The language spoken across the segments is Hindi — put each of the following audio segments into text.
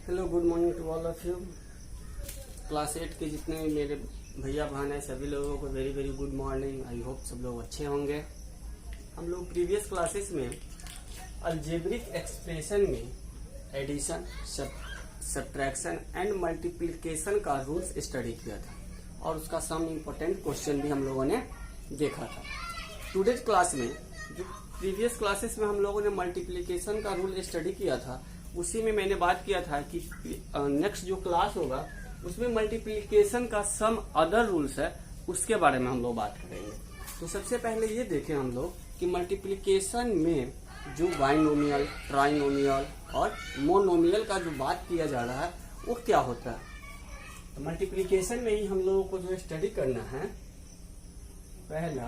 Hello, good morning to all of you. Class 8 के जितने भी मेरे भैया बहन हैं सभी लोगों को very very good morning. I hope सब लोग अच्छे होंगे। हम लोग प्रीवियस क्लासेस में अलजेब्रिक एक्सप्रेशन में एडिशन, सब्ट्रैक्शन एंड मल्टीप्लिकेशन का रूल्स स्टडी किया था और उसका सम इम्पोर्टेंट क्वेश्चन भी हम लोगों ने देखा था। टुडेज क्लास में जो प्रीवियस क्लासेस में हम लोगों ने मल्टीप्लिकेशन का रूल स्टडी किया था उसी में मैंने बात किया था कि नेक्स्ट जो क्लास होगा उसमें मल्टीप्लिकेशन का सम अदर रूल्स है उसके बारे में हम लोग बात करेंगे। तो सबसे पहले ये देखें हम लोग कि मल्टीप्लिकेशन में जो बाइनोमियल, ट्राइनोमियल और मोनोमियल का जो बात किया जा रहा है वो क्या होता है। तो मल्टीप्लिकेशन में ही हम लोगों को जो स्टडी करना है, पहला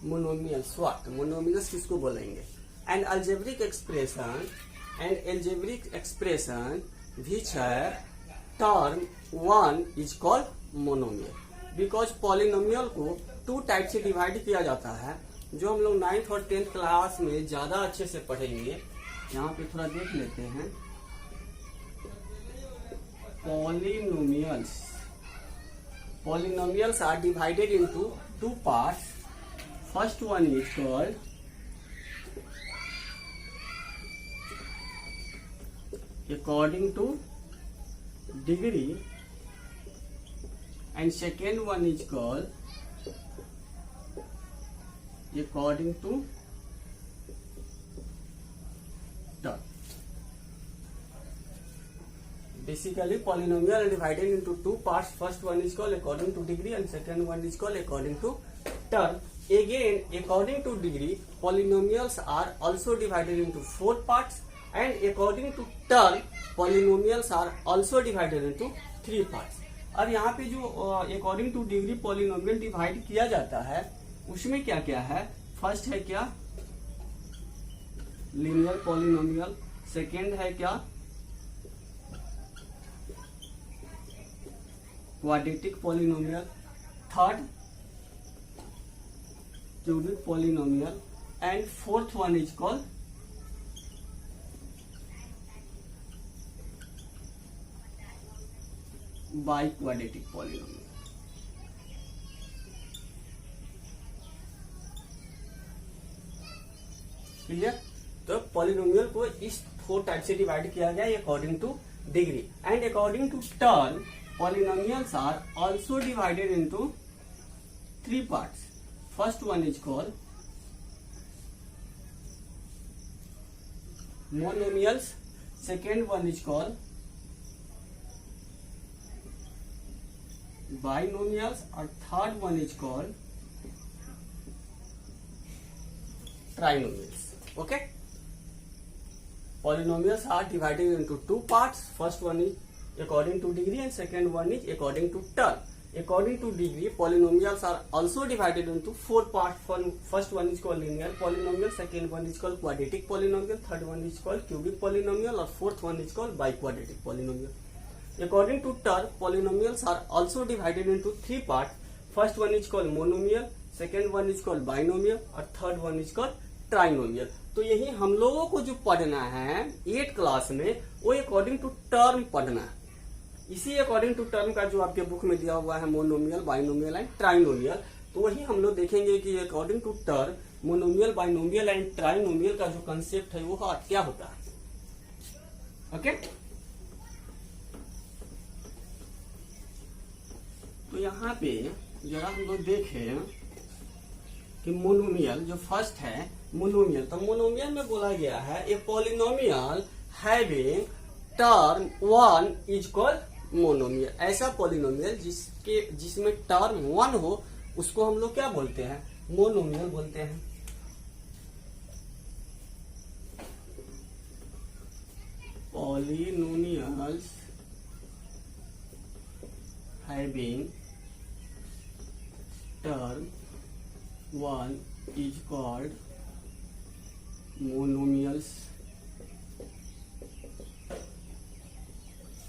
मोनोमियल्स व्हाट मोनोमियल्स किसको बोलेंगे। एंड अलजेब्रिक एक्सप्रेशन विच है term one is called monomial because polynomial को टू टाइप से डिवाइड किया जाता है जो हम लोग 9th और 10th क्लास में ज्यादा अच्छे से पढ़ेंगे। यहाँ पे थोड़ा देख लेते हैं। Polynomials are divided into two parts. First one is called according to degree and second one is called according to term. Basically, polynomial are divided into two parts. First one is called according to degree and second one is called according to term. Again, according to degree, polynomials are also divided into four parts and according to term, polynomials are also divided into three parts. अब यहाँ पे जो according to degree polynomial divide किया जाता है उसमें क्या क्या है। फर्स्ट है क्या, linear polynomial, सेकेंड है क्या, quadratic polynomial, third cubic polynomial and fourth one is called biquadratic polynomial. Clear. तो पॉलिनोमियल को इस फोर टाइप से डिवाइड किया गया according to degree and according to term polynomials are also divided into three parts. First one is called monomials, second one is called binomials और third one is called trinomials. Okay, polynomials are divided into two parts. First one is according to degree and second one is according to term. According to degree, polynomials are also divided into four parts. First one is called linear polynomial, second one is called quadratic polynomial, third one is called cubic polynomial और fourth one is called biquadratic polynomial. According to term, polynomials are also divided into three parts. First one is called monomial, second one is called binomial और third one is called trinomial. तो यही हम लोगों को जो पढ़ना है 8 क्लास में वो अकॉर्डिंग टू टर्म पढ़ना है। इसी अकॉर्डिंग टू टर्म का जो आपके बुक में दिया हुआ है मोनोमियल, बाइनोमियल एंड ट्राइनोमियल, तो वही हम लोग देखेंगे कि according to term monomial, binomial and trinomial का जो कंसेप्ट है वो क्या होता है। ओके, तो यहाँ पे जरा हम लोग देखें कि मोनोमियल जो फर्स्ट है मोनोमियल, तो मोनोमियल में बोला गया है ए polynomial having term one is called monomial. ऐसा पॉलिनोमियल जिसमें टर्म वन हो उसको हम लोग क्या बोलते हैं, मोनोमियल बोलते हैं। Polynomials having term one is called monomials.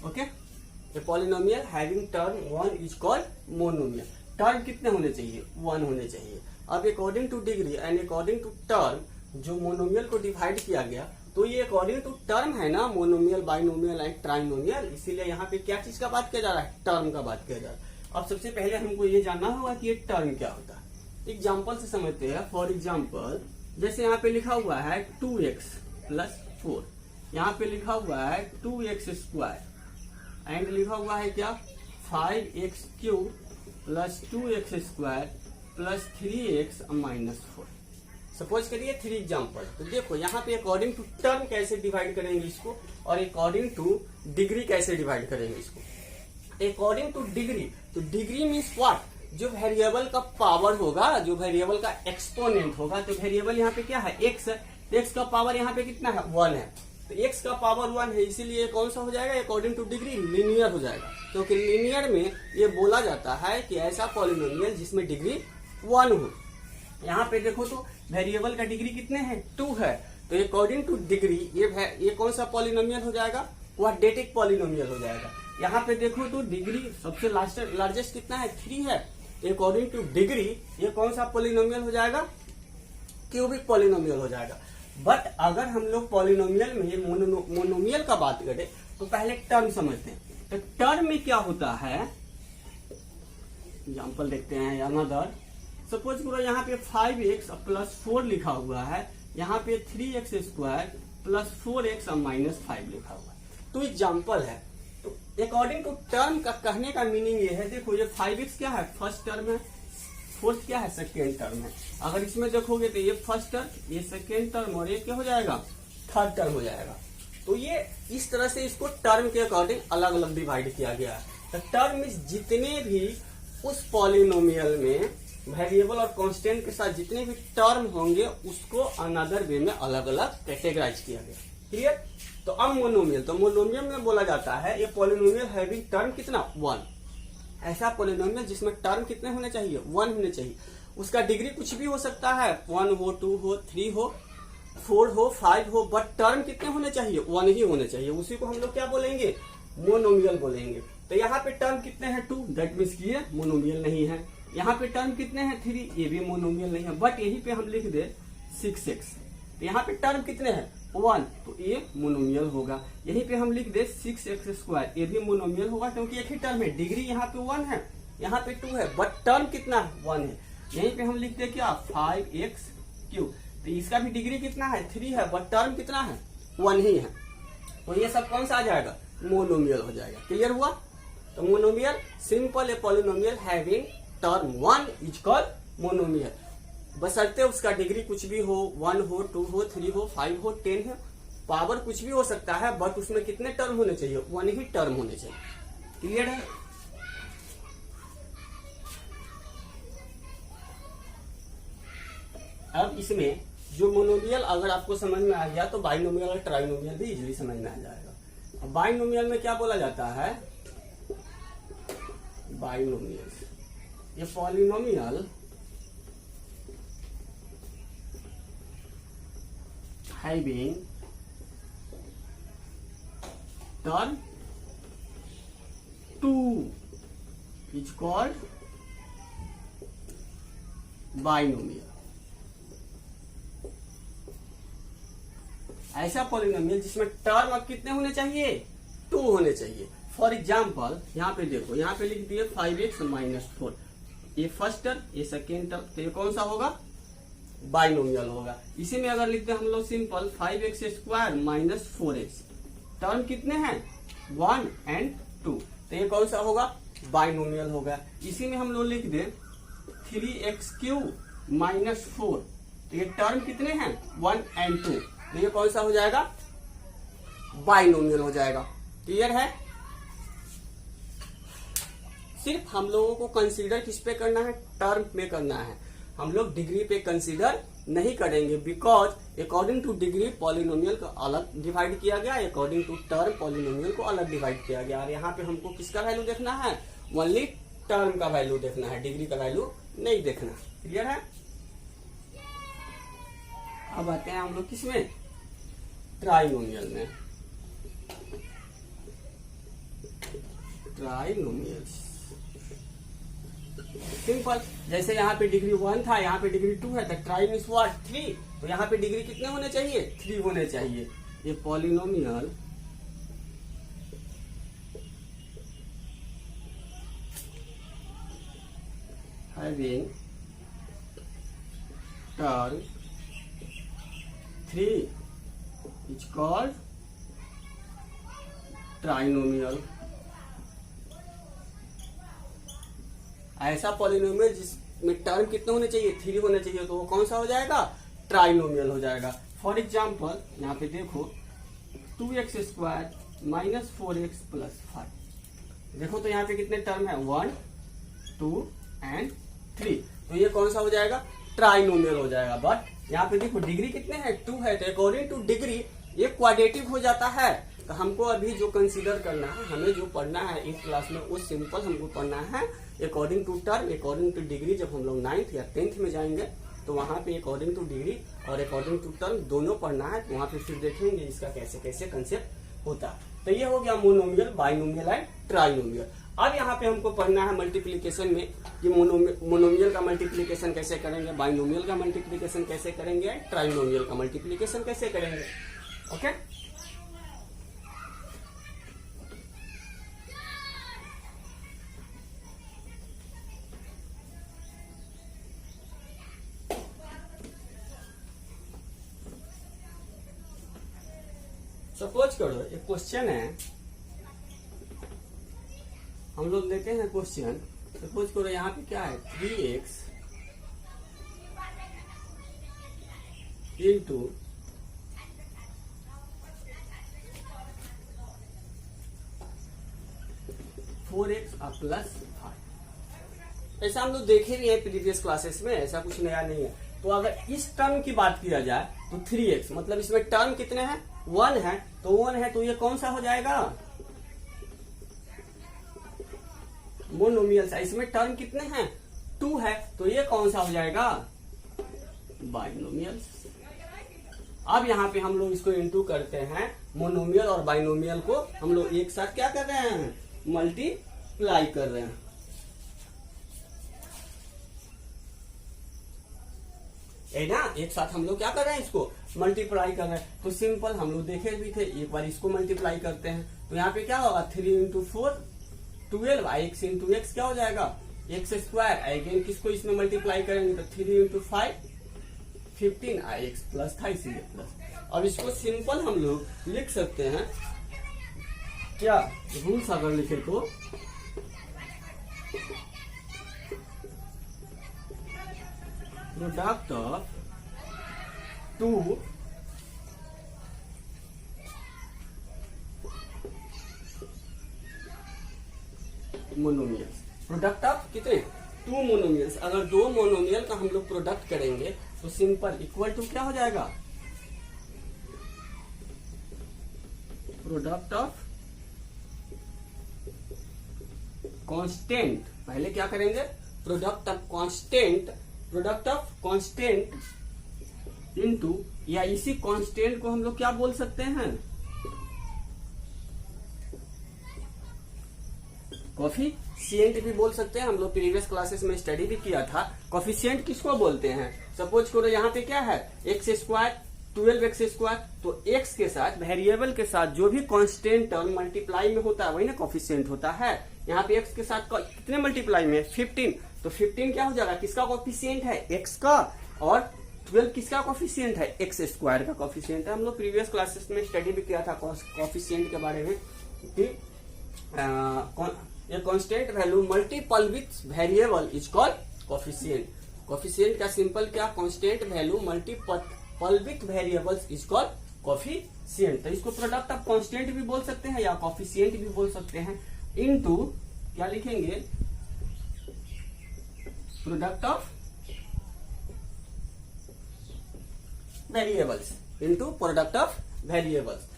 Okay, a polynomial having term one is called monomial. Term कितने होने चाहिए, वन होने चाहिए। अब according to degree and according to term जो मोनोमियल को डिवाइड किया गया, तो ये अकॉर्डिंग टू टर्म है ना, मोनोमियल, बाइनोमियल एंड ट्राइनोमियल, इसीलिए यहाँ पे क्या चीज का बात किया जा रहा है, टर्म का बात किया जा रहा है। अब सबसे पहले हमको ये जानना होगा कि ये टर्म क्या होता है। एग्जाम्पल से समझते हैं। फॉर एग्जाम्पल जैसे यहाँ पे लिखा हुआ है 2x प्लस 4, यहाँ पे लिखा हुआ है 2x स्क्वायर एंड लिखा हुआ है क्या 5x cube plus 2x square plus 3x minus 4। Suppose करिए 3 एग्जाम्पल। तो देखो यहाँ पे अकॉर्डिंग टू टर्म कैसे डिवाइड करेंगे इसको और अकॉर्डिंग टू डिग्री कैसे डिवाइड करेंगे इसको। अकॉर्डिंग टू डिग्री, तो डिग्री मीन्स व्हाट, जो वेरिएबल का पावर होगा, जो वेरिएबल का एक्सपोनेंट होगा। तो वेरिएबल यहाँ पे क्या है, x है, तो x का पावर यहाँ पे कितना है, 1 है, तो x का पावर 1 है, इसीलिए कौन सा हो जाएगा, अकॉर्डिंग टू डिग्री लीनियर हो जाएगा। क्योंकि लीनियर में ये बोला जाता है कि ऐसा पॉलिनोमियल जिसमें डिग्री 1 हो। यहाँ पे देखो तो वेरिएबल का डिग्री कितने हैं, 2 है, तो अकॉर्डिंग टू डिग्री ये कौन सा पॉलिनोमियल हो जाएगा, क्वाड्रेटिक पॉलिनोमियल हो जाएगा। यहाँ पे देखो तो डिग्री सबसे लार्जेस्ट कितना है, 3 है, अकॉर्डिंग टू डिग्री ये कौन सा पॉलिनोमियल हो जाएगा, क्यूबिक पॉलिनोमियल हो जाएगा। बट अगर हम लोग पॉलिनोमियल में मोनोमियल का बात करें तो पहले टर्म समझते हैं। तो टर्म में क्या होता है, एग्जाम्पल देखते हैं अनदर। सपोज करो यहाँ पे 5x प्लस 4 लिखा हुआ है, यहाँ पे 3x square plus 4x minus 5 लिखा हुआ है। तो एग्जाम्पल है। तो अकॉर्डिंग टू टर्म का कहने का मीनिंग ये है, देखो ये 5x क्या है, फर्स्ट टर्म है, 4 क्या है, सेकेंड टर्म है। अगर इसमें देखोगे तो ये फर्स्ट टर्म, ये सेकेंड टर्म और ये क्या हो जाएगा, थर्ड टर्म हो जाएगा। तो ये इस तरह से इसको टर्म के अकॉर्डिंग अलग अलग डिवाइड किया गया है। तो टर्म मींस जितने भी उस पॉलिनोमियल में वेरिएबल और कांस्टेंट के साथ जितने भी टर्म होंगे उसको अनदर वे में अलग अलग कैटेगराइज किया गया। क्लियर। तो अब मोनोमियल, तो मोनोमियल में बोला जाता है ये पॉलिनोमियल हैविंग टर्म कितना, 1। ऐसा पॉलिनोमियल जिसमें टर्म कितने होने चाहिए, 1 होने चाहिए। उसका डिग्री कुछ भी हो सकता है, 1 हो, 2 हो, 3 हो, 4 हो, 5 हो, बट टर्म कितने होने चाहिए, 1 ही होने चाहिए। उसी को हम लोग क्या बोलेंगे, मोनोमियल बोलेंगे। तो यहाँ पे टर्म कितने हैं, 2, दैट मीन्स की ये मोनोमियल नहीं है। यहाँ पे टर्म कितने हैं, 3, ये भी मोनोमियल नहीं है। बट यहीं पे हम लिख दे 6x, तो यहाँ पे टर्म कितने हैं, 1, तो ये मोनोमियल होगा। यहीं पे हम लिख दे 6x स्क्वायर, ये भी मोनोमियल होगा क्योंकि एक ही टर्म है, डिग्री यहाँ पे 1 है, यहाँ पे 2 है, बट टर्म कितना है, 1 है। यहीं पे हम लिख दे क्या, 5x क्यूब, तो इसका भी डिग्री कितना है, 3 है, बट टर्म कितना है, 1 ही है। तो ये सब कौन सा आ जाएगा, मोनोमियल हो जाएगा। क्लियर हुआ। तो monomial simple A polynomial having term 1 is called monomial, बशर्ते उसका डिग्री कुछ भी हो, 1 हो, 2 हो, 3 हो, 5 हो, 10 है, पावर कुछ भी हो सकता है, बट उसमें कितने टर्म होने चाहिए, 1 ही टर्म होने चाहिए। क्लियर है। अब इसमें जो मोनोमियल अगर आपको समझ में आ गया तो बाइनोमियल और ट्राइनोमियल भी इजीली समझ में आ जाएगा। अब बाइनोमियल में क्या बोला जाता है, बाइनोमियल ये polynomial having term 2 is called binomial। ऐसा पॉलिनोमियल जिसमें टर्म अब कितने होने चाहिए, 2 होने चाहिए। फॉर एग्जाम्पल यहाँ पे देखो, यहाँ पे लिख दिए 5x माइनस 4, ये फर्स्ट टर्म, ये सेकेंड टर्म, तो ये कौन सा होगा, बाइनोमियल होगा। इसी में अगर लिखते हैं हम लोग simple 5x square minus 4x, term कितने हैं, 1 एंड 2, तो ये कौन सा होगा, बाइनोमियल होगा। इसी में हम लोग लिख दे 3x क्यूब माइनस 4, तो ये टर्म कितने हैं, 1 एंड 2, तो ये कौन सा हो जाएगा, बाइनोमियल हो जाएगा। क्लियर है। सिर्फ हम लोगों को कंसीडर किस पे करना है, टर्म में करना है। हम लोग डिग्री पे कंसीडर नहीं करेंगे, because according to degree polynomial को अलग डिवाइड किया गया, अकॉर्डिंग टू टर्म पॉलिनोमियल को अलग डिवाइड किया गया। और यहाँ पे हमको किसका वैल्यू देखना है, ओनली टर्म का वैल्यू देखना है, डिग्री का वैल्यू नहीं देखना। क्लियर है। अब आते हैं हम लोग किसमें, ट्राइनोमियल में। Trinomial simple. जैसे यहाँ पे डिग्री 1 था, यहाँ पे डिग्री 2 है, तो ट्राई मीन्स व्हाट 3, तो यहाँ पे डिग्री कितने होने चाहिए? 3 होने चाहिए। ये polynomial having term 3 is called trinomial. ऐसा पॉलिनोमियल जिसमें टर्म कितने होने चाहिए? 3 होने चाहिए, तो वो कौन सा हो जाएगा? ट्राइनोमियल हो जाएगा। फॉर एग्जाम्पल यहाँ पे देखो 2x² माइनस 4x प्लस 5। देखो तो यहाँ पे कितने टर्म है? 1 2 एंड 3, तो ये कौन सा हो जाएगा? ट्राइनोमियल हो जाएगा। बट यहाँ पे देखो डिग्री कितने हैं? 2 है, तो अकॉर्डिंग टू डिग्री ये क्वाड्रेटिक हो जाता है। तो हमको अभी जो कंसीडर करना है, हमें जो पढ़ना है इस क्लास में, वो सिंपल हमको पढ़ना है according to term, according to degree. जब हम लोग 9th या 10th में जाएंगे तो वहाँ पे अकॉर्डिंग टू डिग्री और अकॉर्डिंग टू टर्म दोनों पढ़ना है। तो वहाँ पे फिर देखेंगे इसका कैसे कैसे कंसेप्ट होता है। तो ये हो गया मोनोमियल, बाइनोमियल एंड ट्राइनोमियल। अब यहाँ पे हमको पढ़ना है मल्टीप्लीकेशन में कि मोनोमियल का मल्टीप्लीकेशन कैसे करेंगे, बाइनोमियल का मल्टीप्लीकेशन कैसे करेंगे, ट्राइनोमियल का मल्टीप्लीकेशन कैसे करेंगे। ओके, सपोज करो एक क्वेश्चन है, हम लोग लेते हैं क्वेश्चन। सपोज करो यहाँ पे क्या है? 3x into 4x plus 5। ऐसा हम लोग देखे भी है प्रीवियस क्लासेस में, ऐसा कुछ नया नहीं है। तो अगर इस टर्म की बात किया जाए तो 3x, मतलब इसमें टर्म कितने हैं? 1 है, तो 1 है, तो ये कौन सा हो जाएगा? मोनोमियल। इसमें टर्म कितने हैं? 2 है, तो ये कौन सा हो जाएगा? बाइनोमियल। अब यहाँ पे हम लोग इसको इंटू करते हैं, मोनोमियल और बाइनोमियल को हम लोग एक साथ क्या कर रहे हैं? मल्टीप्लाई कर रहे हैं। है ना, एक साथ हम लोग क्या कर रहे हैं? इसको मल्टीप्लाई कर रहे हैं। तो सिंपल हम लोग देखे भी थे, एक बार इसको मल्टीप्लाई करते हैं तो यहाँ पे क्या होगा? 3 इंटू 4 12, x इंटू एक्स क्या हो जाएगा? x²। अगेन किसको इसमें मल्टीप्लाई करेंगे तो 3 इंटू 5 15, x प्लस था इसीलिए प्लस। अब इसको सिंपल हम लोग लिख सकते हैं क्या? रूल्स अगर लिखे तो product of 2 monomials. Product of कितने? 2 मोनोमियल्स। अगर 2 मोनोमियल का हम लोग प्रोडक्ट करेंगे तो सिंपल इक्वल टू क्या हो जाएगा? Product of constant. पहले क्या करेंगे? Product of constant, product of constant into, या इसी कांस्टेंट को हम लोग क्या बोल सकते हैं? कोफिशिएंट भी बोल सकते हैं। हम लोग प्रीवियस क्लासेस में स्टडी भी किया था। कोफिशिएंट किसको बोलते हैं? सपोज करो यहाँ पे क्या है? x², 12x², तो x के साथ, वेरिएबल के साथ जो भी कांस्टेंट टर्म मल्टीप्लाई में होता है वही ना कोफिशिएंट होता है। यहाँ पे x के साथ कितने मल्टीप्लाई में? 15, तो 15 क्या हो जाएगा? किसका कोफिशिएंट है? x का। और 12 किसका कोफिशिएंट है? x² का कोफिशिएंट है। हम लोग प्रीवियस क्लासेस में स्टडी भी किया था कोफिशिएंट के बारे में कि ये constant value multiple with variable is called coefficient. Coefficient का सिंपल क्या? Constant value multiple with variables is called coefficient. तो इसको प्रोडक्ट ऑफ कांस्टेंट भी बोल सकते हैं या कोफिशिएंट भी बोल सकते हैं। इनटू क्या लिखेंगे? Product of variables into product of variables.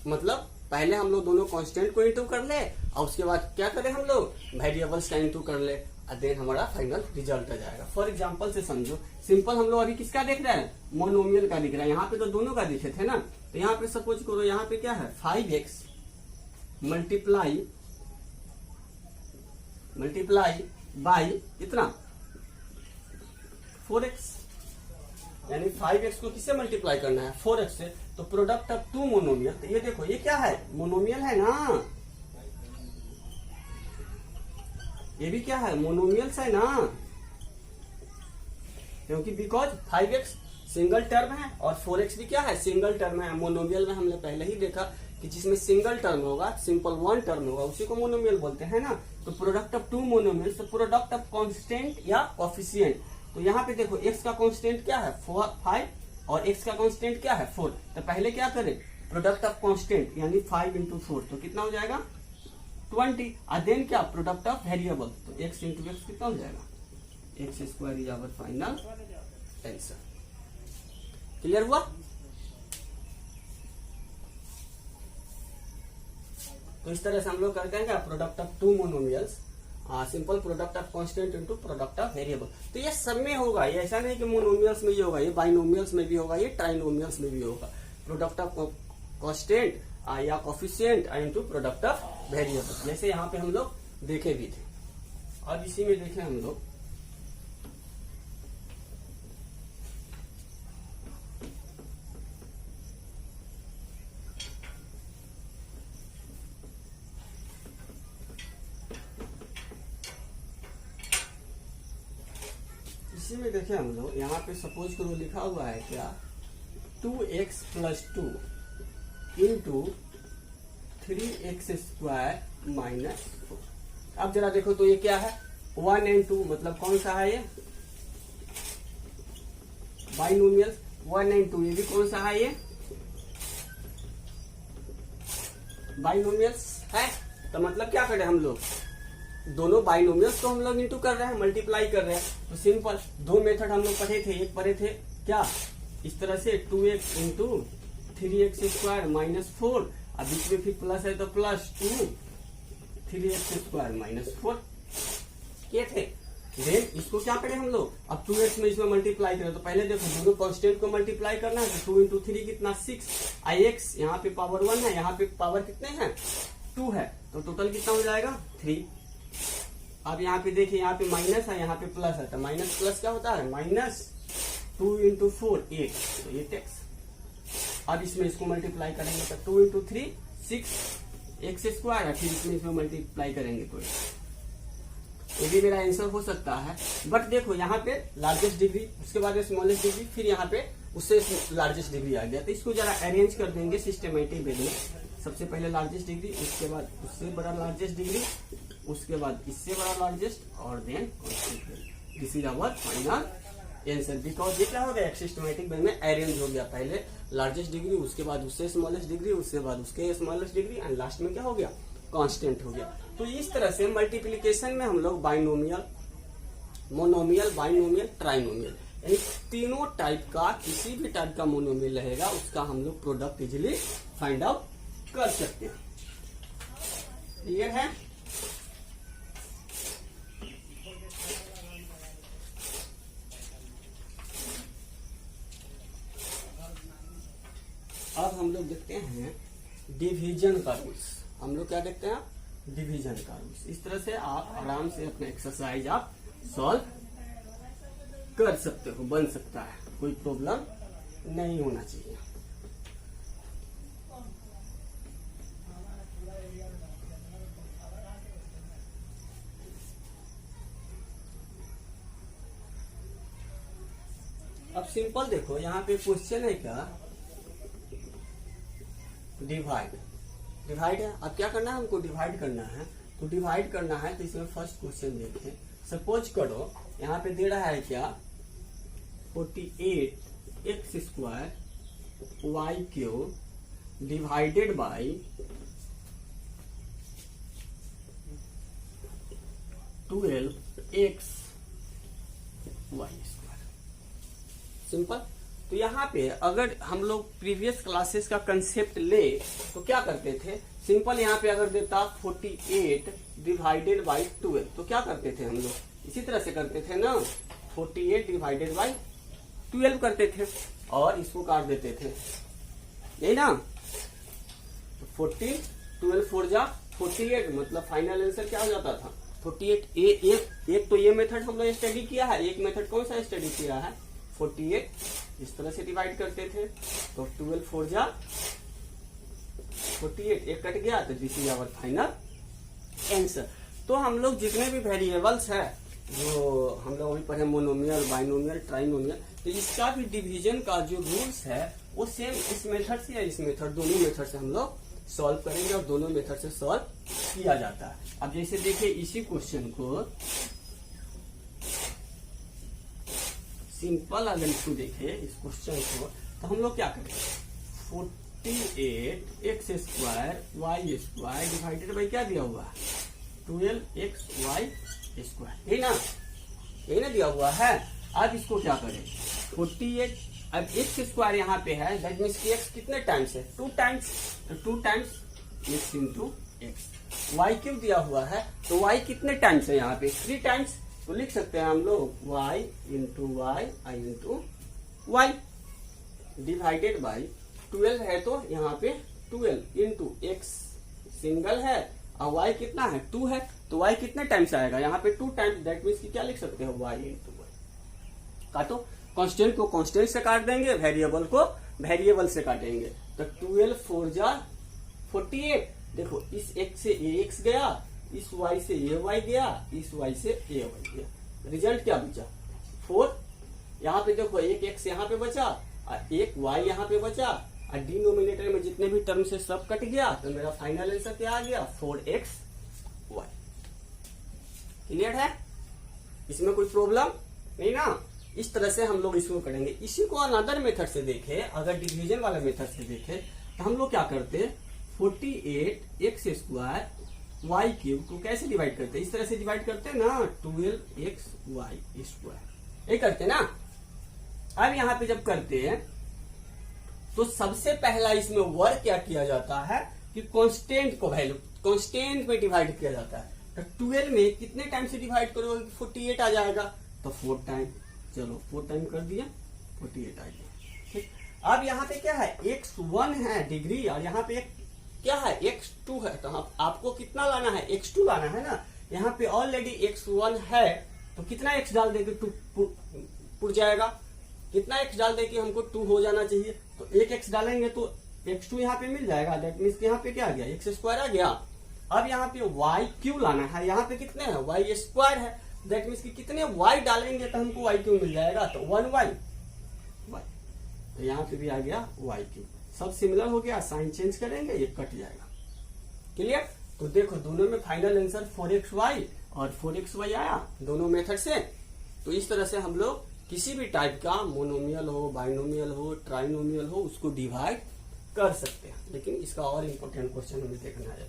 मतलब पहले हम लोग दोनों कांस्टेंट को इंटू कर ले और उसके बाद क्या करें? हम लोग वेरिएबल्स का इंटू कर ले और देन हमारा फाइनल रिजल्ट आ जाएगा। फॉर एग्जांपल से समझो, सिंपल हम लोग अभी किसका देख रहे हैं? मोनोमियल का दिख रहा है। यहाँ पे तो दोनों का दिखे थे ना। तो यहाँ पे सपोज करो, यहाँ पे क्या है? 5x मल्टीप्लाई बाई कितना 4x, यानी 5x को किससे मल्टीप्लाई करना है 4x से। तो प्रोडक्ट ऑफ टू मोनोमियल, तो ये देखो ये क्या है मोनोमियल है ना, ये भी क्या है मोनोमियल्स है ना, क्योंकि बिकॉज 5x सिंगल टर्म है और 4x भी क्या है सिंगल टर्म है। मोनोमियल में हमने पहले ही देखा कि जिसमें सिंगल टर्म होगा, सिंपल वन टर्म होगा, उसी को मोनोमियल बोलते हैं ना। तो प्रोडक्ट ऑफ टू मोनोमियल्स, तो प्रोडक्ट ऑफ कांस्टेंट या कोफिशिएंट। तो यहाँ पे देखो x का कांस्टेंट क्या है 5 और x का कांस्टेंट क्या है 4। तो पहले क्या करें प्रोडक्ट ऑफ कांस्टेंट यानी 5 इंटू 4, तो कितना हो जाएगा 20। और देन क्या प्रोडक्ट ऑफ वेरिएबल, तो x इंटू एक्स कितना हो जाएगा x square is our final answer. Clear हुआ। तो इस तरह से हम लोग करते हैं क्या product of two monomials, simple product of constant into product of variable. तो ये सब में होगा, ये ऐसा नहीं कि मोनोमियल्स में ये होगा, ये बाइनोमियल्स में भी होगा, ये ट्राइनोमियल्स में भी होगा। प्रोडक्ट ऑफ कांस्टेंट या coefficient into product of variable, जैसे यहाँ पे हम लोग देखे भी थे। अब इसी में देखें हम लोग इसी में देखें हम लोग यहाँ पे सपोज करो लिखा हुआ है क्या 2x plus 2 into 3x square minus 4। अब जरा देखो तो ये क्या है 1 and 2, मतलब कौन सा है ये बाइनोमियल्स 1 and 2, ये भी कौन सा है ये बाइनोमियल्स है। तो मतलब क्या करें हम लोग दोनों बाइनोमियल्स को हम लोग इंटू कर रहे हैं, मल्टीप्लाई कर रहे हैं। तो सिंपल दो मेथड हम लोग पढ़े थे, एक पढ़े थे क्या इस तरह से 2x into 3x square minus 4, अब बीच में फिर प्लस है तो प्लस 2 3x स्क्वायर माइनस 4 ये थे। देन इसको क्या करें हम लोग अब 2x में इसमें मल्टीप्लाई करें। तो पहले देखो दोनों कांस्टेंट को मल्टीप्लाई करना है, तो 2 इंटू 3 कितना 6, ix यहाँ पे पावर 1 है, यहाँ पे पावर कितने हैं 2 है, तो टोटल कितना हो जाएगा 3। अब यहाँ पे देखिए यहाँ पे माइनस है, यहाँ पे प्लस है, तो माइनस प्लस क्या होता है माइनस 2 इंटू 4 8, तो ये टेक्स। अब इसमें इसको मल्टीप्लाई करेंगे तो 2 इंटू 3 6 एक्स स्क्वायर है, फिर इसमें मल्टीप्लाई करेंगे तो ये भी मेरा आंसर हो सकता है। बट देखो यहाँ पे लार्जेस्ट डिग्री, उसके बाद स्मॉलेस्ट डिग्री, फिर यहाँ पे उससे लार्जेस्ट डिग्री आ गया। तो इसको जरा अरेंज कर देंगे सिस्टमेटिक वे में। सबसे पहले लार्जेस्ट डिग्री, उसके बाद उससे बड़ा लार्जेस्ट डिग्री, उसके बाद इससे बड़ा लार्जेस्ट, और then this is our final answer. Because ये क्या हो गया सिस्टमेटिक वे में अरेंज हो गया, पहले लार्जेस्ट डिग्री, उसके बाद उससे स्मॉलेस्ट डिग्री, उसके बाद उसके स्मॉलेस्ट डिग्री, एंड लास्ट में क्या हो गया कांस्टेंट हो गया। तो इस तरह से मल्टीप्लिकेशन में हम लोग बाइनोमियल, मोनोमियल, बाइनोमियल, ट्राइनोमियल, यानी तीनों टाइप का किसी भी टाइप का मोनोमियल रहेगा उसका हम लोग प्रोडक्ट इजिली फाइंड आउट कर सकते हैं। क्लियर है। अब हम लोग देखते हैं डिवीजन का रूल्स। हम लोग क्या देखते हैं डिवीजन का रूल्स। इस तरह से आप आराम से अपना एक्सरसाइज आप सॉल्व कर सकते हो, बन सकता है, कोई प्रॉब्लम नहीं होना चाहिए। अब सिंपल देखो यहाँ पे क्वेश्चन है क्या डिवाइड, डिवाइड है। अब क्या करना है हमको डिवाइड करना है, तो डिवाइड करना है तो इसमें फर्स्ट क्वेश्चन देखें। सपोज करो यहाँ पे दे रहा है क्या 48 x square y cube divided by 12 x y square. Simple. तो यहाँ पे अगर हम लोग प्रीवियस क्लासेस का कंसेप्ट ले तो क्या करते थे, सिंपल यहाँ पे अगर देता 48 डिवाइडेड बाई 12 तो क्या करते थे हम लोग इसी तरह से करते थे ना, 48 डिवाइडेड बाई 12 करते थे और इसको काट देते थे, यही ना। तो 40 12 4 जा 48, मतलब फाइनल आंसर क्या हो जाता था 48 एक तो ये मेथड हम लोग स्टडी किया है, एक मेथड कौन सा स्टडी किया है 48 इस तरह से डिवाइड करते थे, तो 12 4 जा 48 एक कट गया, तो this is our final answer. तो हम लोग जितने भी वेरिएबल्स है जो हम लोग अभी पढ़े मोनोमियल, बाइनोमियल, ट्राइनोमियल, तो इसका भी डिवीजन का जो रूल्स है वो सेम इस मेथड से या इस मेथड, दोनों मेथड से हम लोग सॉल्व करेंगे और दोनों मेथड से सॉल्व किया जाता है। अब जैसे देखिए इसी क्वेश्चन को सिंपल अगर इसको देखे इस क्वेश्चन को, तो हम लोग क्या करेंगे 48 x square y square divided by क्या दिया हुआ है 12 एक्स वाई स्क्वायर, यही ना दिया हुआ है। अब इसको क्या करें 48, अब एक्स स्क्वायर यहाँ पे है, दैट मीन्स कि एक्स कितने टाइम्स है 2 टाइम्स, तो 2 times x into x. Y क्यों दिया हुआ है, तो वाई कितने टाइम्स है यहाँ पे 3 टाइम्स, तो लिख सकते हैं हम लोग y into y i into y divided by 12 है, तो यहाँ पे 12 इंटू एक्स सिंगल है और वाई कितना है 2 है, तो वाई कितने टाइम्स आएगा यहाँ पे 2 टाइम्स, दैट मीन्स कि क्या लिख सकते हो वाई इंटू वाई। काटो, कांस्टेंट को कांस्टेंट से काट देंगे, वेरिएबल को वेरिएबल से काटेंगे, तो 12 4 जा 48, देखो इस x से ये x गया, इस y से ये y गया, इस y से ये y गया, रिजल्ट क्या बचा 4। यहाँ पे देखो एक x यहाँ पे बचा और एक y यहाँ पे बचा और डिनोमिनेटर में जितने भी टर्म से सब कट गया, तो मेरा फाइनल आंसर क्या आ गया 4x y। क्लियर है, इसमें कोई प्रॉब्लम नहीं ना। इस तरह से हम लोग इसको करेंगे। इसी को अनदर मेथड से देखे, अगर डिवीजन वाला मेथड से देखे, तो हम लोग क्या करते 48 एक्स स्क्वायर वाई क्यूब को कैसे डिवाइड करते हैं, इस तरह से डिवाइड करते हैं ना 12 एक्स वाई स्क्वायर, ये करते ना। अब यहाँ पे जब करते हैं तो सबसे पहला इसमें वर्क क्या किया जाता है कि कांस्टेंट को वैल्यू कांस्टेंट में डिवाइड किया जाता है। तो 12 में कितने टाइम से डिवाइड करोगे 48 आ जाएगा, तो 4 टाइम, चलो 4 टाइम कर दिया 48 आ गया, ठीक। अब यहाँ पे क्या है x1 है डिग्री और यहाँ पे क्या है x2 है, तो आपको कितना लाना है x2 लाना है ना। यहाँ पे ऑलरेडी x1 है, तो कितना x डाल देंगे 2 पुर जाएगा, कितना x डाल देंगे हमको 2 हो जाना चाहिए, तो एक x डालेंगे तो x2 यहाँ पे मिल जाएगा, दैट मीन्स यहाँ पे क्या आ गया x स्क्वायर आ गया। अब यहाँ पे y क्यू लाना है, यहाँ पे कितने है y स्क्वायर है, दैट मीन्स कि कितने y डालेंगे तो हमको y क्यू मिल जाएगा, तो 1y, तो यहाँ पे भी आ गया y क्यू। सब सिमिलर हो गया, साइन चेंज करेंगे ये कट जाएगा। क्लियर, तो देखो दोनों में फाइनल आंसर 4xy और 4xy आया दोनों मेथड से। तो इस तरह से हम लोग किसी भी टाइप का मोनोमियल हो, बाइनोमियल हो, ट्राइनोमियल हो, उसको डिवाइड कर सकते हैं। लेकिन इसका और इम्पोर्टेंट क्वेश्चन हमें देखना है।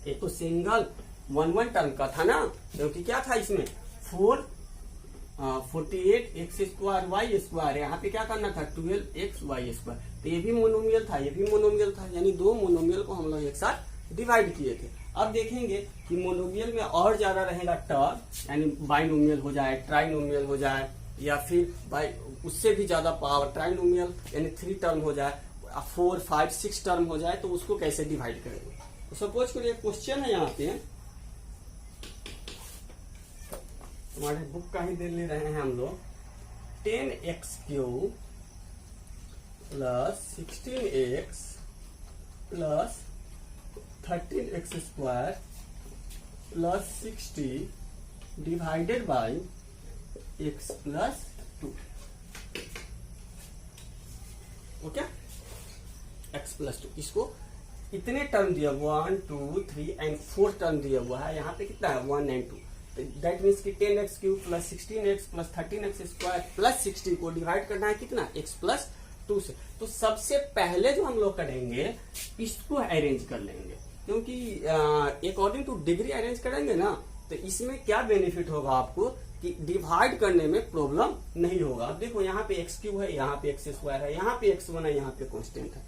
एक तो सिंगल 1 टर्म का था ना, क्योंकि क्या था इसमें 48 एक्स स्क्वायर वाई स्क्वायर, यहाँ पे क्या करना था 12 एक्स वाई स्क्वायर, तो ये भी मोनोमियल था, ये भी मोनोमियल था, यानी 2 मोनोमियल को हम लोग एक साथ डिवाइड किए थे। अब देखेंगे कि मोनोमियल में और ज्यादा रहेगा टर्म, यानी बाइनोमियल हो जाए, ट्राइनोमियल हो जाए, या फिर उससे भी ज्यादा पावर ट्राइनोमियल यानी 3 टर्म हो जाए, 4 5 6 टर्म हो जाए, तो उसको कैसे डिवाइड करेंगे। तो सपोज करिए क्वेश्चन है यहाँ पे, हमारे बुक का ही दे ले रहे हैं हम लोग, 10x³ plus 16x plus 13x² plus 60 divided by x plus 2। Okay, x plus 2, इसको इतने टर्म दिया 1 2 3 एंड 4 टर्म दिया हुआ है, यहाँ पे कितना है 1 एंड 2, दैट मीन्स कि 10x³ plus 16x plus 13x² plus 60 को डिवाइड करना है कितना x प्लस 2 से। तो सबसे पहले जो हम लोग करेंगे इसको अरेंज कर लेंगे, क्योंकि अकॉर्डिंग टू डिग्री अरेंज करेंगे ना, तो इसमें क्या बेनिफिट होगा आपको कि डिवाइड करने में प्रॉब्लम नहीं होगा। अब देखो यहाँ पे x³ है, यहाँ पे x² है, यहाँ पे x1 है, यहाँ पे कॉन्स्टेंट है,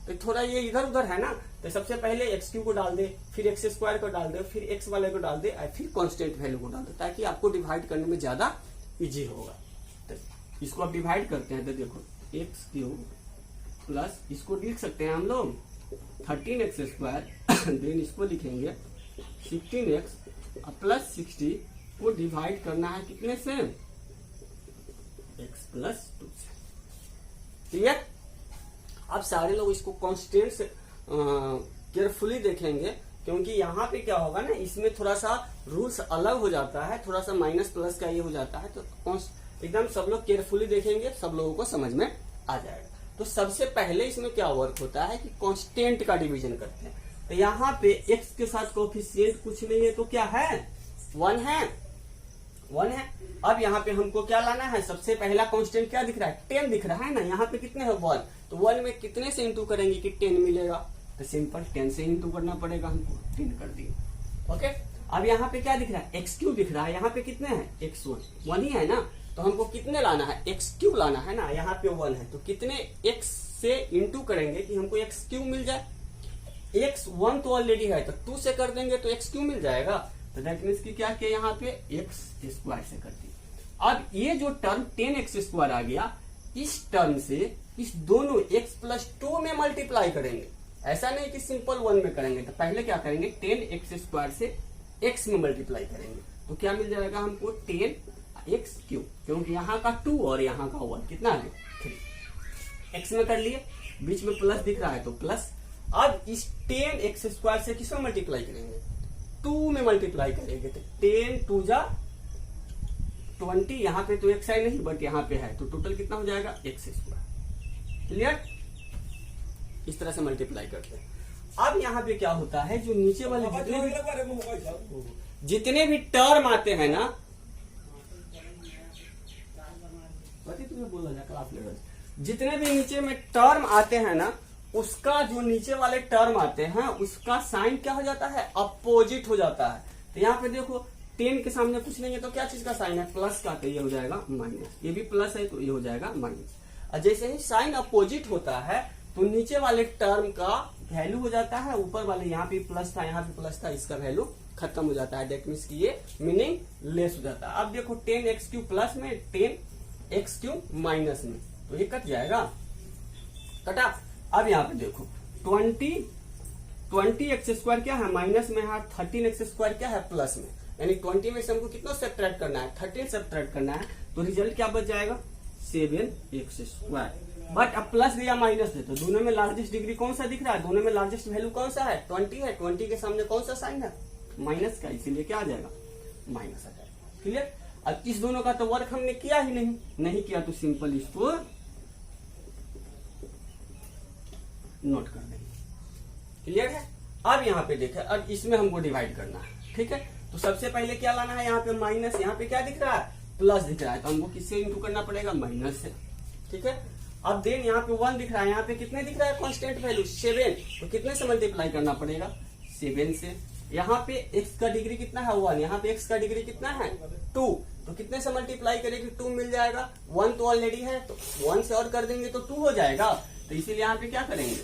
तो थोड़ा ये इधर उधर है ना, तो सबसे पहले x³ को डाल दे, फिर x² को डाल दे, फिर x वाले को डाल दे, और फिर कांस्टेंट वैल्यू को डाल दे, ताकि आपको डिवाइड करने में ज्यादा इजी होगा। इसको अब डिवाइड करते हैं तो देखो एक्स क्यूब प्लस इसको लिख सकते हैं हम लोग 13x² देन इसको लिखेंगे 16x प्लस 60 को डिवाइड करना है कितने से x प्लस 2 से। क्लियर? अब सारे लोग इसको कांस्टेंट से केयरफुली देखेंगे, क्योंकि यहाँ पे क्या होगा ना, इसमें थोड़ा सा रूल्स अलग हो जाता है, थोड़ा सा माइनस प्लस का ये हो जाता है, तो एकदम सब लोग केयरफुली देखेंगे, सब लोगों को समझ में आ जाएगा। तो सबसे पहले इसमें क्या वर्क होता है कि कांस्टेंट का डिवीजन करते हैं। तो यहाँ पे x के साथ कोफिशिएंट कुछ नहीं है तो क्या है 1 है, 1 है। अब यहाँ पे हमको क्या लाना है, सबसे पहला कांस्टेंट क्या दिख रहा है 10 दिख रहा है ना, यहाँ पे कितने है 1, तो 1 में कितने से इंटू करेंगे कि 10 मिलेगा, तो सिंपल 10 से इंटू करना पड़ेगा हमको, 10 कर दिए। ओके, अब यहाँ पे क्या दिख रहा है x³ दिख रहा है, यहाँ पे कितने हैं x1 1 ही है ना, तो हमको कितने लाना है x³ लाना है ना, यहाँ पे 1 है तो कितने x से इंटू करेंगे कि हमको x³ मिल जाए। x1 तो ऑलरेडी है तो 2 से कर देंगे तो x³ मिल जाएगा, तो दैट मीन्स की क्या किया यहाँ पे x² से कर दी। अब ये जो टर्म 10x² आ गया, इस टर्म से इस दोनों x प्लस 2 में मल्टीप्लाई करेंगे, ऐसा नहीं कि सिंपल 1 में करेंगे। तो पहले क्या करेंगे 10x² से x में मल्टीप्लाई करेंगे, तो क्या मिल जाएगा हमको 10x³, क्योंकि यहाँ का 2 और यहाँ का 1 कितना है 3, x में कर लिए, बीच में प्लस दिख रहा है तो प्लस। अब इस 10x² से किसमें मल्टीप्लाई करेंगे 2 में मल्टीप्लाई करेंगे, तो 10 2 जा 20, यहाँ पे तो x है नहीं बट यहाँ पे है, तो टोटल कितना हो जाएगा x²। क्लियर? इस तरह से मल्टीप्लाई करते हैं। अब यहाँ पे क्या होता है, जो नीचे वाले जितने भी टर्म आते हैं ना, तुम्हें बोला जा क्लास लेवल, जितने भी नीचे में टर्म आते हैं ना, उसका जो नीचे वाले टर्म आते हैं उसका साइन क्या हो जाता है अपोजिट हो जाता है। तो यहाँ पे देखो 10 के सामने कुछ नहीं है तो क्या चीज का साइन है प्लस का, तो ये हो जाएगा माइनस, ये भी प्लस है तो ये हो जाएगा माइनस। और जैसे ही साइन अपोजिट होता है तो नीचे वाले टर्म का वैल्यू हो जाता है, ऊपर वाले यहाँ पे प्लस था यहाँ पे प्लस था, इसका वैल्यू खत्म हो जाता है, दैट मीन्स की ये मीनिंग लेस हो जाता है। अब देखो 10x³ प्लस में 10x³ माइनस में, तो ये कट जाएगा, कटा। अब यहाँ पे देखो 20x² क्या है माइनस में है, 13x² क्या है प्लस में, यानी 20 में से हमको कितना सब्ट्रैक्ट करना है 13 सब्ट्रैक्ट करना है, तो रिजल्ट क्या बच जाएगा 7x²। बट अब प्लस दिया माइनस दे, तो दोनों में लार्जेस्ट डिग्री कौन सा दिख रहा है, दोनों में लार्जेस्ट वैल्यू कौन सा है 20 है, 20 के सामने कौन सा साइन है माइनस का, इसीलिए क्या आ जाएगा माइनस आ जाएगा। क्लियर? अब इस दोनों का तो वर्क हमने किया ही नहीं किया, तो सिंपल इसको नोट कर देंगे। क्लियर है? अब यहाँ पे देखें, अब इसमें हमको डिवाइड करना है, ठीक है। तो सबसे पहले क्या लाना है, यहाँ पे माइनस, यहाँ पे क्या दिख रहा है प्लस दिख रहा है, तो हमको किससे इंटू करना पड़ेगा माइनस से, ठीक है। अब देन यहाँ पे 1 दिख रहा है, यहाँ पे कितने दिख रहा है कांस्टेंट वैल्यू 7, तो कितने से मल्टीप्लाई करना पड़ेगा 7 से। यहाँ पे x का डिग्री कितना है 1, यहाँ पे x का डिग्री कितना है 2, तो कितने से मल्टीप्लाई करेंगे 2 मिल जाएगा, 1 तो ऑलरेडी है तो 1 से और कर देंगे तो 2 हो जाएगा, तो इसीलिए यहाँ पे क्या करेंगे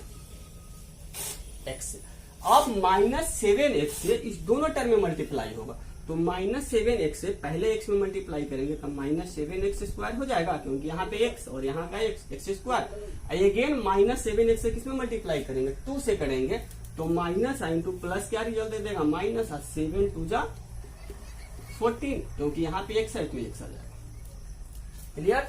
x से। अब -7x से इस दोनों टर्म में मल्टीप्लाई होगा, तो -7x से पहले x में मल्टीप्लाई करेंगे तो -7x² हो जाएगा, क्योंकि यहाँ पे x और यहाँ का x²। अगेन -7x से किसमें मल्टीप्लाई करेंगे 2 से करेंगे, तो माइनस इंटू प्लस क्या रिजल्ट दे देगा माइनस, 7 2 जा 14, क्योंकि यहाँ पे x है तो x आ जाएगा। क्लियर?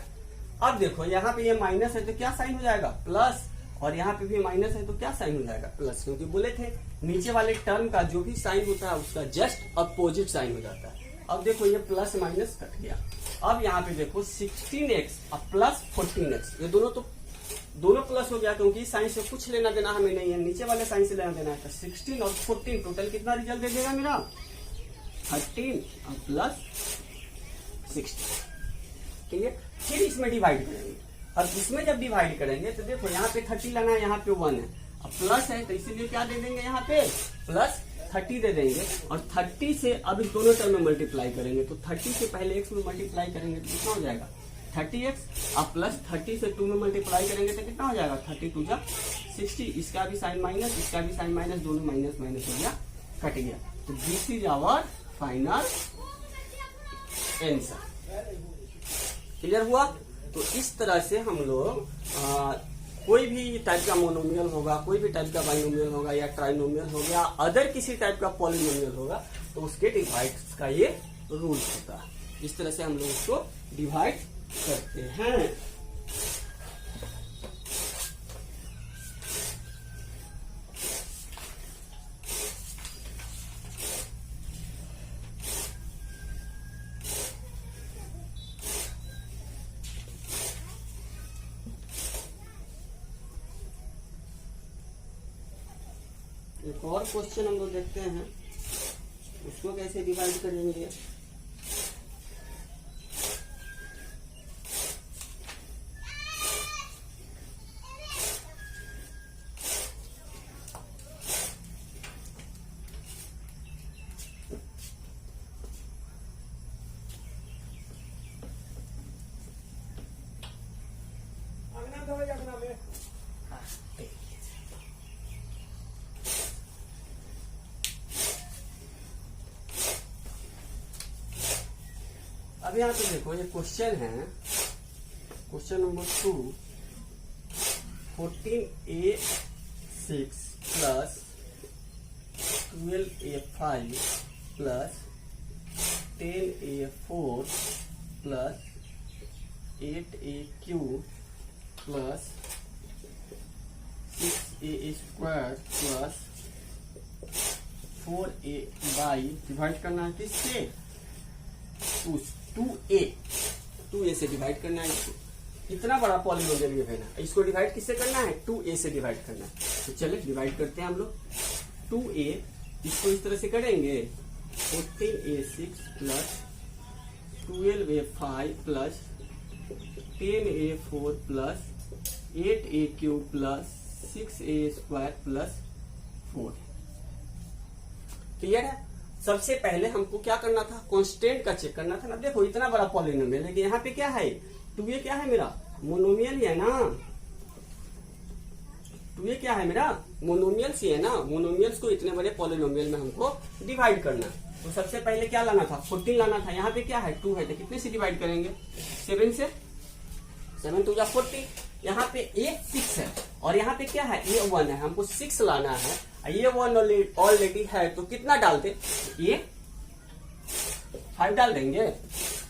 अब देखो यहाँ पे ये माइनस है तो क्या साइन हो जाएगा प्लस, और यहाँ पे भी माइनस है तो क्या साइन हो जाएगा प्लस, क्योंकि बोले थे नीचे वाले टर्म का जो भी साइन होता है उसका जस्ट अपोजिट साइन हो जाता है। अब देखो ये प्लस माइनस कट गया। अब यहाँ पे देखो 16x और प्लस 14x, ये दोनों प्लस हो गया, क्योंकि साइन से कुछ लेना देना हमें नहीं है, नीचे वाले साइन से लेना देना है। तो 16 और 14 टोटल कितना रिजल्ट दे देगा मेरा 13 और प्लस 16। ठीक है, फिर इसमें डिवाइड करेंगे। अब इसमें जब डिवाइड करेंगे तो देखो यहाँ पे 30 लाना है, यहाँ पे 1 है, अब प्लस है तो इसीलिए क्या दे देंगे यहाँ पे प्लस 30 दे देंगे, और 30 से अब इस दोनों टर्म में मल्टीप्लाई करेंगे, तो 30 से पहले x में मल्टीप्लाई करेंगे तो कितना हो जाएगा 30x, अब प्लस 30 से 2 में मल्टीप्लाई करेंगे तो कितना हो जाएगा 30 2 जा 60, इसका भी साइन माइनस, इसका भी साइन माइनस, दोनों माइनस माइनस हो गया, कट गया। तो this is our final answer. Clear हुआ? तो इस तरह से हम लोग कोई भी टाइप का मोनोमियल होगा, कोई भी टाइप का बाइनोमियल होगा या ट्राइनोमियल हो गया, अदर किसी टाइप का पॉलिनोमियल होगा, तो उसके डिवाइड्स का ये रूल होता है। इस तरह से हम लोग उसको डिवाइड करते हैं। एक और क्वेश्चन हम लोग देखते हैं, उसको कैसे डिवाइड करेंगे। अब यहाँ पे देखो, ये क्वेश्चन है, question number 2, 14a6 plus 12a5 plus 10a4 plus 8a3 plus 6a square plus 4a divide करना है किससे? 2a से डिवाइड करना है इसको। इतना बड़ा पॉलिनोमियल ये है ना, इसको डिवाइड किससे करना है? 2a से डिवाइड करना है। तो चलिए डिवाइड करते हैं हम लोग। 2a इसको इस तरह से करेंगे, 14a6 plus 12a5 plus 10a4 plus 8a3 plus 6a square plus 4। Clear है? सबसे पहले हमको क्या करना था? कांस्टेंट का चेक करना था ना। देखो इतना बड़ा पॉलिनोमियल है, यहाँ पे क्या है? 2a क्या है मेरा? मोनोमियल ही है ना। 2a क्या है मेरा? मोनोमियल्स ही है ना। मोनोमियल्स को इतने बड़े पॉलिनोमियल में हमको डिवाइड करना। तो सबसे पहले क्या लाना था? 14 लाना था। यहाँ पे क्या है? 2 है, तो कितने से डिवाइड करेंगे? 7 से। 7 2 40। यहाँ पे a 6 है और यहाँ पे क्या है? a 1 है। हमको 6 लाना है, ये 1 ऑलरेडी है, तो कितना डाल दे? ये 5 डाल देंगे।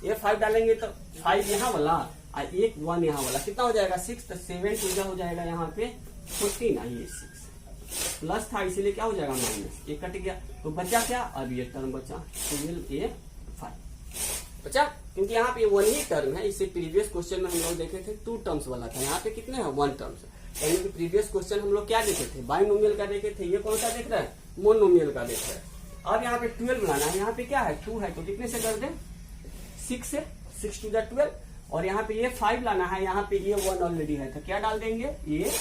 ये 5 डालेंगे तो 5 यहाँ वाला और 1 यहाँ वाला कितना हो जाएगा? 6। तो 7 पूजा हो जाएगा यहाँ पे 14। ये 6 प्लस था, इसीलिए क्या हो जाएगा? माइनस। ये कट गया तो बचा क्या? अब ये टर्म बचा 12a5 बचा, क्योंकि यहाँ पे 1 ही टर्म है। इससे प्रीवियस क्वेश्चन में हम लोग देखे थे 2 टर्म्स वाला था, यहाँ पे कितने हैं? 1 टर्म्स। यानी कि प्रीवियस क्वेश्चन हम लोग क्या देखे थे? बाइनोमियल का देखे थे। ये कौन सा देख रहा है? मोनोमियल का देख रहा है। अब यहाँ पे 12 लाना है। यहाँ पे क्या है? 2 है, तो कितने से कर दे? 6 से। 6 2 12। और यहाँ पे ये 5 लाना है। यहाँ पे ये 1 ऑलरेडी है, तो क्या डाल देंगे? ये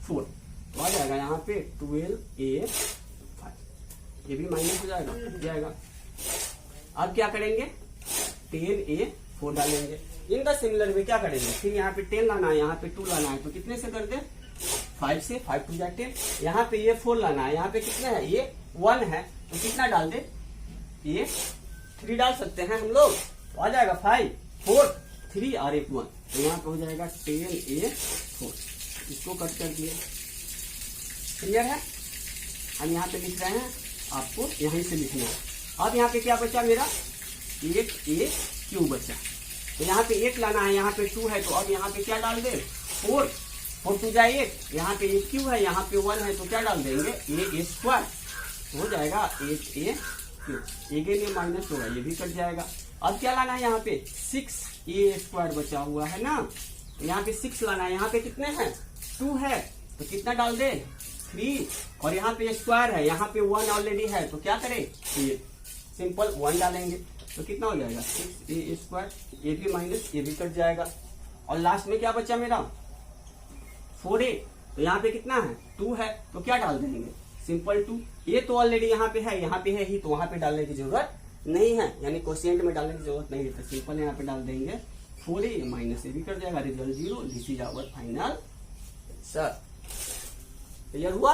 4 तो आ जाएगा यहाँ पे 12a5। ये भी माइनस हो जाएगा, कट जाएगा। अब क्या करेंगे? 10a4 डालेंगे। इन द सिमिलर वे क्या करेंगे? फिर यहाँ पे 10 लाना है, यहाँ पे 2 लाना है, तो कितने से कर दे? 5 से। 5 2 10। यहाँ पे ये 4 लाना है, यहाँ पे कितना है? ये 1 है, तो कितना डाल दे? ये 3 डाल सकते हैं हम लोग, तो आ जाएगा 5 4 3 और 1 1। तो यहाँ पे हो जाएगा 10a4। इसको कट कर दिए। क्लियर है? हम यहाँ पे लिख रहे हैं, आपको यहीं से लिखना है। अब यहाँ पे क्या बचा मेरा? 8a3 बचा। तो यहाँ पे 8 लाना है, यहाँ पे 2 है, तो अब यहाँ पे क्या डाल दे? 4 4 2 जाए 8। यहाँ पे 8 क्यों है? यहाँ पे 1 है, तो क्या डाल देंगे? a स्क्वायर हो जाएगा 8a3। एक माइनस होगा, ये भी कट जाएगा। अब क्या लाना है? यहाँ पे 6a स्क्वायर बचा हुआ है ना, तो यहाँ पे 6 लाना है। यहाँ पे कितने हैं? 2 है, तो कितना डाल दे? 3। और यहाँ पे स्क्वायर है, यहाँ पे 1 ऑलरेडी है, तो क्या करें? ये सिंपल 1 डालेंगे, तो कितना हो जाएगा? 6a square. ये भी माइनस, ये भी कट जाएगा। और लास्ट में क्या बचा मेरा? 4a। तो यहाँ पे कितना है? 2 है, तो क्या डाल देंगे? सिंपल 2। ये तो ऑलरेडी यहाँ पे है ही, तो वहां पे डालने की जरूरत नहीं है, यानी क्वोशिएंट में डालने की जरूरत नहीं है। तो सिंपल यहाँ पे डाल देंगे 4a, माइनस ये भी कट जाएगा। Result 0। This is our final answer. Clear हुआ?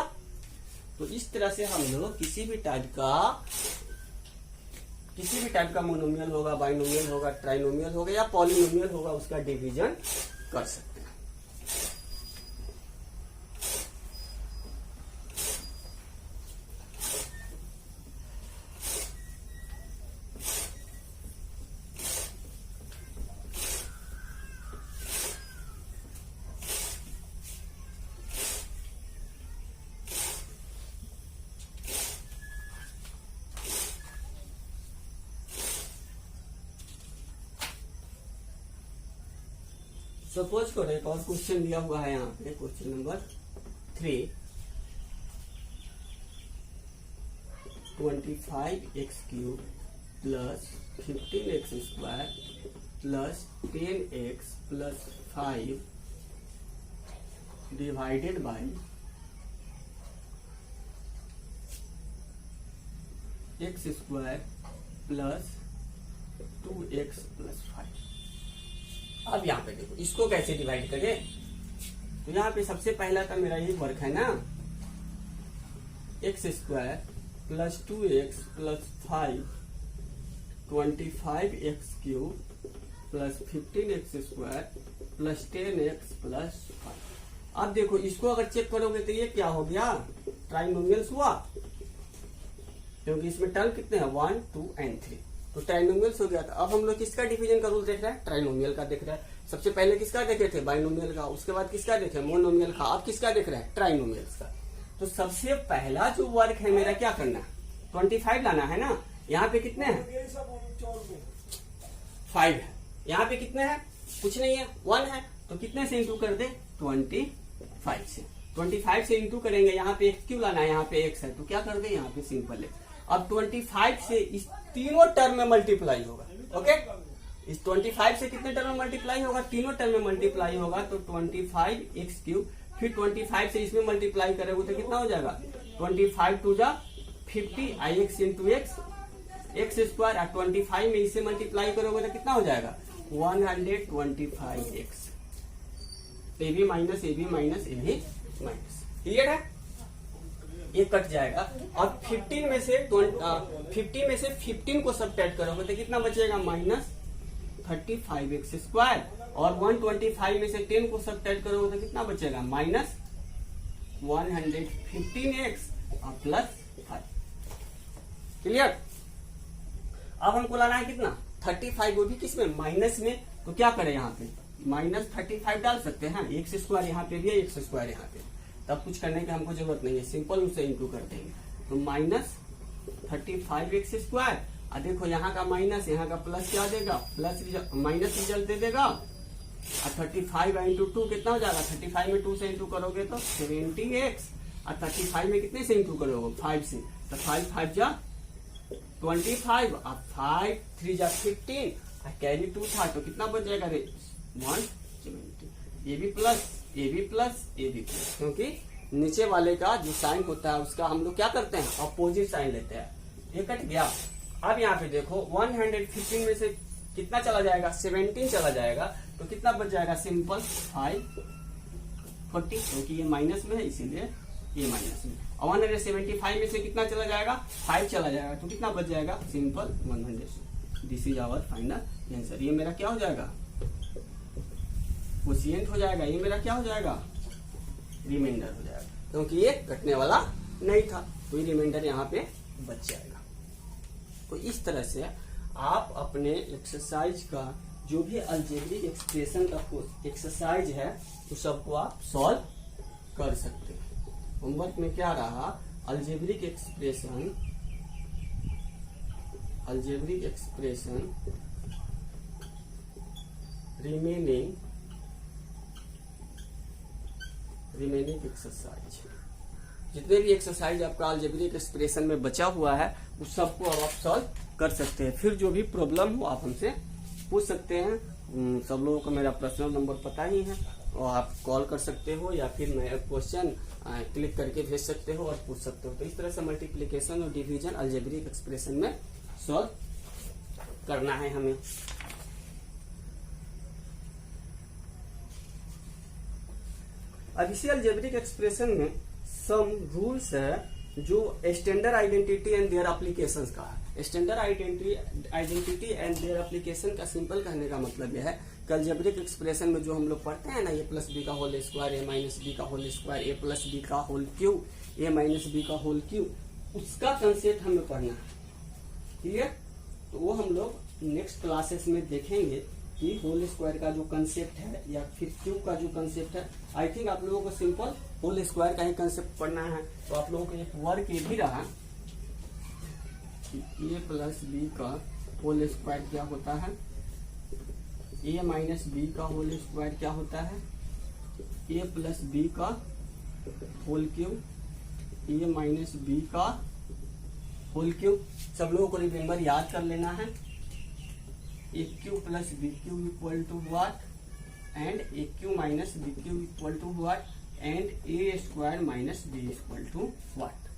तो इस तरह से हम लोग किसी भी टाइप का किसी भी टाइप का मोनोमियल होगा, बाइनोमियल होगा, ट्राइनोमियल होगा या पॉलिनोमियल होगा, उसका डिवीजन कर सकते हैं। सपोज करो एक और क्वेश्चन दिया हुआ है यहाँ पे, question number 3, 25x³ plus 15x² plus 10x plus 5 divided by x² plus 2x plus 5। अब यहाँ पे देखो इसको कैसे डिवाइड करें। तो यहाँ पे सबसे पहला का मेरा ये वर्क है ना, x² plus 2x plus 5 25x³ plus 15x² plus 10x plus 5। अब देखो इसको अगर चेक करोगे तो ये क्या हो गया, ट्राइनोमियल्स हुआ, क्योंकि इसमें टर्म कितने हैं 1, 2 एंड 3, तो ट्राइनोमियल्स हो गया था। अब हम लोग किसका डिवीजन का रूल देख रहे हैं, ट्राइनोमियल का देख रहे हैं। सबसे पहले किसका देखे थे, बाइनोमियल का, उसके बाद किसका देखे, मोनोमियल का, अब किसका देख रहे हैं, ट्राइनोमियल्स का। तो सबसे पहला जो वर्क है मेरा क्या करना है, 25 लाना है ना। यहाँ पे कितने हैं, 5 है, यहाँ पे कितने हैं, कुछ नहीं है, 1 है, तो कितने से इंटू कर दे, 25 से। 25 से इंटू करेंगे, यहाँ पे x क्यों लाना है, यहाँ पे x है, तो क्या कर दे, यहाँ पे सिंपल है। अब 25 से इस तीनों टर्म में मल्टीप्लाई होगा। ओके, इस 25 से कितने टर्म में मल्टीप्लाई होगा, तीनों टर्म में मल्टीप्लाई होगा, तो 25x³, फिर 25 से इसमें मल्टीप्लाई करेंगे तो कितना हो जाएगा, 25 2 जा 50 ix इंटू x, x² और 25 में इसे मल्टीप्लाई करोगे तो कितना हो जाएगा 125x। A b minus a b minus a b minus, clear है, ये कट जाएगा। और 15 में से 15 को सब्ट्रैक्ट करोगे तो कितना बचेगा, -35x², और 125 में से 10 को सब्ट्रैक्ट करोगे तो कितना बचेगा, -115x और प्लस 5। क्लियर। अब हमको लाना है कितना, 35, वो भी किसमें, माइनस में, तो क्या करें, यहाँ पे -35 डाल सकते हैं, x² यहाँ पे भी है, x² यहाँ पे, तब कुछ करने की हमको जरूरत नहीं है, सिंपल उसे इंटू कर देंगे, तो -35x²। और देखो यहाँ का माइनस, यहाँ का प्लस क्या देगा, प्लस माइनस रिजल्ट दे देगा। और 35 इंटू 2 कितना हो जाएगा, 35 में 2 से इंटू करोगे तो 70x, और 35 में कितने से इंटू करोगे, 5 से, तो 5 5 जा 25, और 5 3 जा 15, और कैरी 2 था तो कितना बच जाएगा रे, 170। ये भी प्लस, ये भी प्लस, ये भी प्लस, क्योंकि नीचे वाले का जो साइन होता है उसका हम लोग क्या करते हैं, अपोजिट साइन लेते हैं। ये कट गया। अब यहाँ पे देखो 115 में से कितना चला जाएगा, 17 चला जाएगा, तो कितना बच जाएगा, सिंपल 540, क्योंकि ये माइनस में है इसीलिए ये माइनस में। और 175 में से कितना चला जाएगा, 5 चला जाएगा, तो कितना बच जाएगा, simple 100। This is our final answer. ये मेरा क्या हो जाएगा, क्वोशिएंट हो जाएगा, ये मेरा क्या हो जाएगा, रिमाइंडर हो जाएगा, क्योंकि ये कटने वाला नहीं था, तो ये रिमाइंडर यहाँ पे बच जाएगा। तो इस तरह से आप अपने एक्सरसाइज का जो भी अलजेब्रिक एक्सप्रेशन का एक्सरसाइज है उस सबको आप सॉल्व कर सकते हैं। होमवर्क में क्या रहा, अलजेब्रिक एक्सप्रेशन रिमेनिंग एक्सरसाइज। जितने भी एक्सरसाइज आपका अलजेब्रिक एक्सप्रेशन में बचा हुआ है उस सबको अब आप सॉल्व कर सकते हैं। फिर जो भी प्रॉब्लम हो आप हमसे पूछ सकते हैं। सब लोगों को मेरा पर्सनल नंबर पता ही है, और आप कॉल कर सकते हो या फिर नया क्वेश्चन क्लिक करके भेज सकते हो और पूछ सकते हो। तो इस तरह से मल्टीप्लिकेशन और डिवीजन अलजेब्रिक एक्सप्रेशन में सॉल्व करना है हमें। अब इसी अलजेब्रिक एक्सप्रेशन में सम रूल्स है जो standard identity and their applications का है। Standard identity and their application का सिंपल कहने का मतलब यह है कि अलजेब्रिक एक्सप्रेशन में जो हम लोग पढ़ते हैं ना, ए प्लस बी का होल स्क्वायर, ए माइनस बी का होल स्क्वायर, ए प्लस बी का whole cube, A minus B का होल क्यूब, उसका कंसेप्ट हमें पढ़ना है। क्लियर? तो वो हम लोग नेक्स्ट क्लासेस में देखेंगे कि होल स्क्वायर का जो कंसेप्ट है या फिर क्यूब का जो कंसेप्ट है। आई थिंक आप लोगों को सिंपल होल स्क्वायर का ही कंसेप्ट पढ़ना है। तो आप लोगों को एक वर्क ये भी रहा ए प्लस बी का होल स्क्वायर क्या होता है, ए माइनस बी का होल स्क्वायर क्या होता है, ए प्लस बी का whole cube, A minus B का होल क्यूब। सब लोगों को रिमेम्बर याद कर लेना है। A cube plus B cube equal to what, and A cube minus B cube equal to what, and A square minus B equal to what.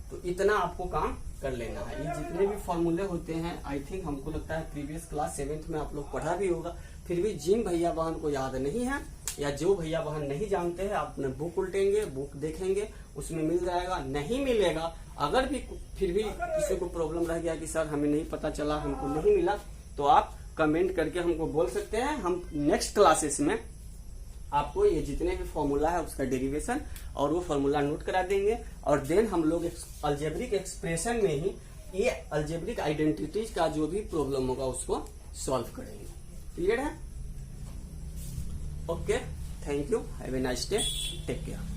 तो इतना आपको काम कर लेना है। ये जितने भी फॉर्मूले होते हैं आई थिंक हमको लगता है प्रीवियस क्लास 7th में आप लोग पढ़ा भी होगा। फिर भी जिन भैया बहन को याद नहीं है या जो भैया बहन नहीं जानते हैं, आप अपने बुक उल्टेंगे, बुक देखेंगे, उसमें मिल जाएगा। नहीं मिलेगा, अगर भी फिर भी किसी को प्रॉब्लम रह गया कि सर हमें नहीं पता चला, हमको नहीं मिला, तो आप कमेंट करके हमको बोल सकते हैं। हम नेक्स्ट क्लासेस में आपको ये जितने भी फॉर्मूला है उसका डेरिवेशन और वो फॉर्मूला नोट करा देंगे, और देन हम लोग अलजेब्रिक एक्सप्रेशन में ही ये अलजेब्रिक आइडेंटिटीज का जो भी प्रॉब्लम होगा उसको सॉल्व करेंगे। क्लियर है? Okay, thank you, have a nice day, take care.